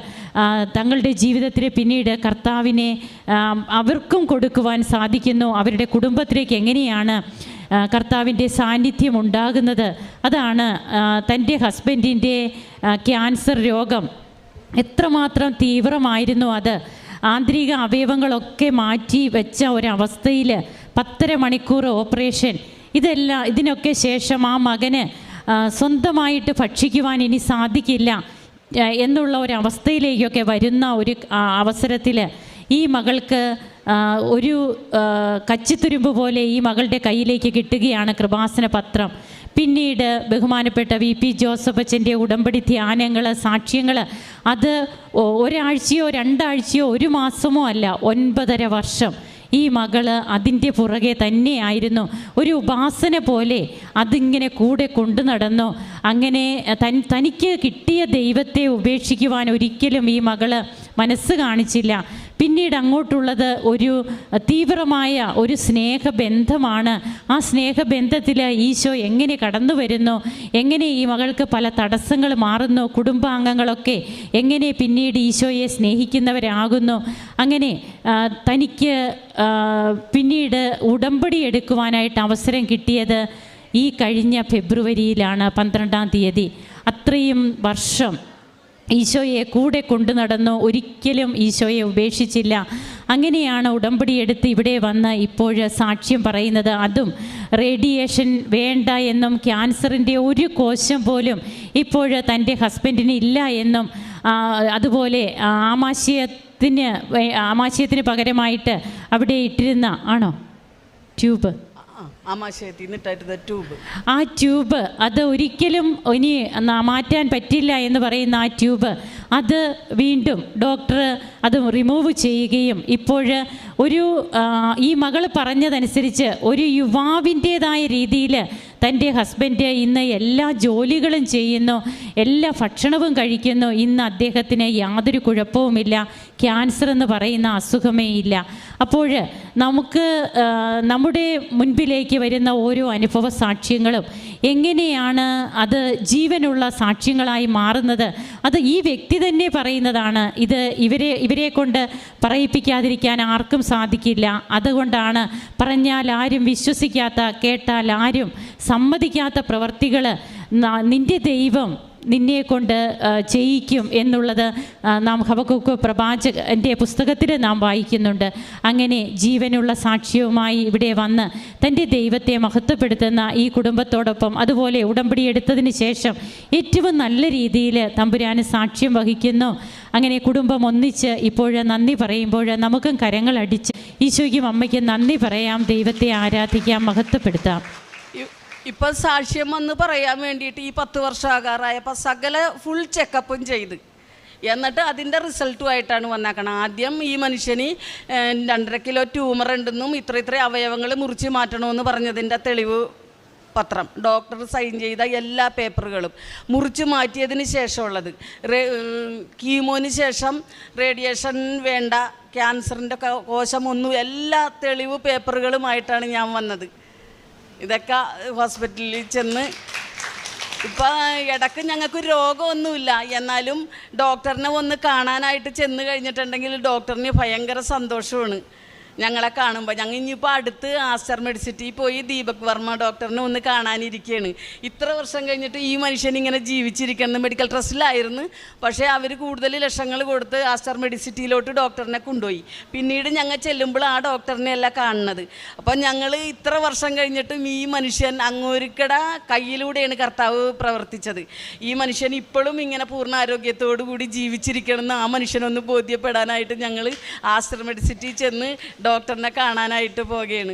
തങ്ങളുടെ ജീവിതത്തിൽ പിന്നീട് കർത്താവിനെ അവർക്കും കൊടുക്കുവാൻ സാധിക്കുന്നു, അവരുടെ കുടുംബത്തിലേക്ക് എങ്ങനെയാണ് കർത്താവിൻ്റെ സാന്നിധ്യം ഉണ്ടാകുന്നത്. അതാണ് തൻ്റെ ഹസ്ബൻഡിൻ്റെ ക്യാൻസർ രോഗം എത്രമാത്രം തീവ്രമായിരുന്നു. അത് ആന്തരിക അവയവങ്ങളൊക്കെ മാറ്റി വെച്ച ഒരവസ്ഥയിൽ 10.5 മണിക്കൂർ ഓപ്പറേഷൻ. ഇതിനൊക്കെ ശേഷം ആ മകന് സ്വന്തമായിട്ട് ഭക്ഷിക്കുവാൻ ഇനി സാധിക്കില്ല എന്നുള്ള ഒരവസ്ഥയിലേക്കൊക്കെ വരുന്ന ഒരു അവസരത്തിൽ ഈ മകൾക്ക് ഒരു കച്ചിത്തുരുമ്പ് പോലെ ഈ മകളുടെ കയ്യിലേക്ക് കിട്ടുകയാണ് കൃപാസന പത്രം. പിന്നീട് ബഹുമാനപ്പെട്ട VP ജോസഫ് അച്ഛൻ്റെ ഉടമ്പടി ധ്യാനങ്ങൾ, സാക്ഷ്യങ്ങൾ, അത് ഒരാഴ്ചയോ 2 ആഴ്ചയോ 1 മാസമോ അല്ല, 9.5 വർഷം ഈ മകള് അതിൻ്റെ പുറകെ തന്നെയായിരുന്നു. ഒരു ഉപാസന പോലെ അതിങ്ങനെ കൂടെ കൊണ്ടു നടന്നു. അങ്ങനെ തനിക്ക് കിട്ടിയ ദൈവത്തെ ഉപേക്ഷിക്കുവാൻ ഒരിക്കലും ഈ മകള് മനസ്സ് കാണിച്ചില്ല. പിന്നീട് അങ്ങോട്ടുള്ളത് ഒരു തീവ്രമായ ഒരു സ്നേഹബന്ധമാണ്. ആ സ്നേഹബന്ധത്തിൽ ഈശോ എങ്ങനെ കടന്നു വരുന്നു, എങ്ങനെ ഈ മകൾക്ക് പല തടസ്സങ്ങൾ മാറുന്നു, കുടുംബാംഗങ്ങളൊക്കെ എങ്ങനെ പിന്നീട് ഈശോയെ സ്നേഹിക്കുന്നവരാകുന്നു. അങ്ങനെ തനിക്ക് പിന്നീട് ഉടമ്പടി എടുക്കുവാനായിട്ട് അവസരം കിട്ടിയത് ഈ കഴിഞ്ഞ ഫെബ്രുവരിയിലാണ്, 12-ാം തീയതി. അത്രയും വർഷം ഈശോയെ കൂടെ കൊണ്ടു നടന്നു, ഒരിക്കലും ഈശോയെ ഉപേക്ഷിച്ചില്ല. അങ്ങനെയാണ് ഉടമ്പടി എടുത്ത് ഇവിടെ വന്ന് ഇപ്പോൾ സാക്ഷ്യം പറയുന്നത്. അതും റേഡിയേഷൻ വേണ്ട എന്നും ക്യാൻസറിൻ്റെ ഒരു കോശം പോലും ഇപ്പോൾ തൻ്റെ ഹസ്ബൻഡിന് ഇല്ല എന്നും, അതുപോലെ ആമാശയത്തിന് പകരമായിട്ട് അവിടെ ഇട്ടിരുന്ന ട്യൂബ്, ആ ട്യൂബ് അത് ഒരിക്കലും ഇനി മാറ്റാൻ പറ്റില്ല എന്ന് പറയുന്ന ആ ട്യൂബ് അത് വീണ്ടും ഡോക്ടർ അത് റിമൂവ് ചെയ്യുകയും ഇപ്പോൾ ഈ മകൾ പറഞ്ഞതനുസരിച്ച് ഒരു യുവാവിൻ്റേതായ രീതിയിൽ തൻ്റെ ഹസ്ബൻഡ് ഇന്ന് എല്ലാ ജോലികളും ചെയ്യുന്നു, എല്ലാ ഭക്ഷണവും കഴിക്കുന്നു. ഇന്ന് അദ്ദേഹത്തിന് യാതൊരു കുഴപ്പവുമില്ല, ക്യാൻസർ എന്ന് പറയുന്ന അസുഖമേ ഇല്ല. അപ്പോൾ നമുക്ക് നമ്മുടെ മുൻപിലേക്ക് വരുന്ന ഓരോ അനുഭവ സാക്ഷ്യങ്ങളും എങ്ങനെയാണ് അത് ജീവനുള്ള സാക്ഷ്യങ്ങളായി മാറുന്നത്? അത് ഈ വ്യക്തി തന്നെ പറയുന്നതാണ്. ഇത് ഇവരെ കൊണ്ട് പറയിപ്പിക്കാതിരിക്കാൻ ആർക്കും സാധിക്കില്ല. അതുകൊണ്ടാണ് പറഞ്ഞാൽ ആരും വിശ്വസിക്കാത്ത, കേട്ടാൽ ആരും സമ്മതിക്കാത്ത പ്രവർത്തികൾ നിൻ്റെ ദൈവം നിന്നെ കൊണ്ട് ചെയ്യിക്കും എന്നുള്ളത് നാം ഹബക്കൂക്ക് പ്രവാചകൻ്റെ പുസ്തകത്തിൽ നാം വായിക്കുന്നുണ്ട്. അങ്ങനെ ജീവനുള്ള സാക്ഷ്യവുമായി ഇവിടെ വന്ന് തൻ്റെ ദൈവത്തെ മഹത്വപ്പെടുത്തുന്ന ഈ കുടുംബത്തോടൊപ്പം, അതുപോലെ ഉടമ്പടി എടുത്തതിന് ശേഷം ഏറ്റവും നല്ല രീതിയിൽ തമ്പുരാന് സാക്ഷ്യം വഹിക്കുന്നു. അങ്ങനെ കുടുംബം ഒന്നിച്ച് ഇപ്പോൾ നന്ദി പറയുമ്പോൾ നമുക്കും കരങ്ങളടിച്ച് ഈശോയ്ക്കും അമ്മയ്ക്കും നന്ദി പറയാം, ദൈവത്തെ ആരാധിക്കാം, മഹത്വപ്പെടുത്താം. ഇപ്പം സാക്ഷ്യം എന്ന് പറയാൻ വേണ്ടിയിട്ട് ഈ 10 വർഷമാകാറായപ്പോൾ സകല ഫുൾ ചെക്കപ്പും ചെയ്ത്, എന്നിട്ട് അതിൻ്റെ റിസൾട്ടുമായിട്ടാണ് വന്നേക്കണം. ആദ്യം ഈ മനുഷ്യന് 2.5 കിലോ ട്യൂമർ ഉണ്ടെന്നും ഇത്ര അവയവങ്ങൾ മുറിച്ച് മാറ്റണമെന്ന് പറഞ്ഞതിൻ്റെ തെളിവ് പത്രം, ഡോക്ടർ സൈൻ ചെയ്ത എല്ലാ പേപ്പറുകളും മുറിച്ച് മാറ്റിയതിന് ശേഷമുള്ളത്, കീമോന് ശേഷം റേഡിയേഷൻ വേണ്ട, ക്യാൻസറിൻ്റെ കോശമൊന്നും, എല്ലാ തെളിവ് പേപ്പറുകളുമായിട്ടാണ് ഞാൻ വന്നത്. ഇതൊക്കെ ഹോസ്പിറ്റലിൽ ചെന്ന് ഇപ്പം ഇടയ്ക്ക് ഞങ്ങൾക്ക് രോഗമൊന്നുമില്ല, എന്നാലും ഡോക്ടറിനെ ഒന്ന് കാണാനായിട്ട് ചെന്ന് കഴിഞ്ഞിട്ടുണ്ടെങ്കിൽ ഡോക്ടറിന് ഭയങ്കര സന്തോഷമാണ് ഞങ്ങളെ കാണുമ്പോൾ. ഞങ്ങൾ ഇനിയിപ്പോൾ അടുത്ത് ആസ്റ്റർ മെഡിസിറ്റിയിൽ പോയി ദീപക് വർമ്മ ഡോക്ടറിനെ ഒന്ന് കാണാനിരിക്കുകയാണ്. ഇത്ര വർഷം കഴിഞ്ഞിട്ട് ഈ മനുഷ്യൻ ഇങ്ങനെ ജീവിച്ചിരിക്കുന്നത് മെഡിക്കൽ ട്രസ്റ്റിലായിരുന്നു, പക്ഷേ അവർ കൂടുതൽ ലക്ഷങ്ങൾ കൊടുത്ത് ആസ്റ്റർ മെഡിസിറ്റിയിലോട്ട് ഡോക്ടറിനെ കൊണ്ടുപോയി. പിന്നീട് ഞങ്ങൾ ചെല്ലുമ്പോൾ ആ ഡോക്ടറിനെ അല്ല കാണുന്നത്. അപ്പോൾ ഞങ്ങൾ ഇത്ര വർഷം കഴിഞ്ഞിട്ടും ഈ മനുഷ്യൻ അങ്ങോരിക്കട കയ്യിലൂടെയാണ് കർത്താവ് പ്രവർത്തിച്ചത്. ഈ മനുഷ്യൻ ഇപ്പോഴും ഇങ്ങനെ പൂർണ്ണ ആരോഗ്യത്തോടു കൂടി ജീവിച്ചിരിക്കണമെന്ന് ആ മനുഷ്യനൊന്ന് ബോധ്യപ്പെടാനായിട്ട് ഞങ്ങൾ ആസ്റ്റർ മെഡിസിറ്റിയിൽ ചെന്ന് ഡോക്ടറിനെ കാണാനായിട്ട് പോകുകയാണ്.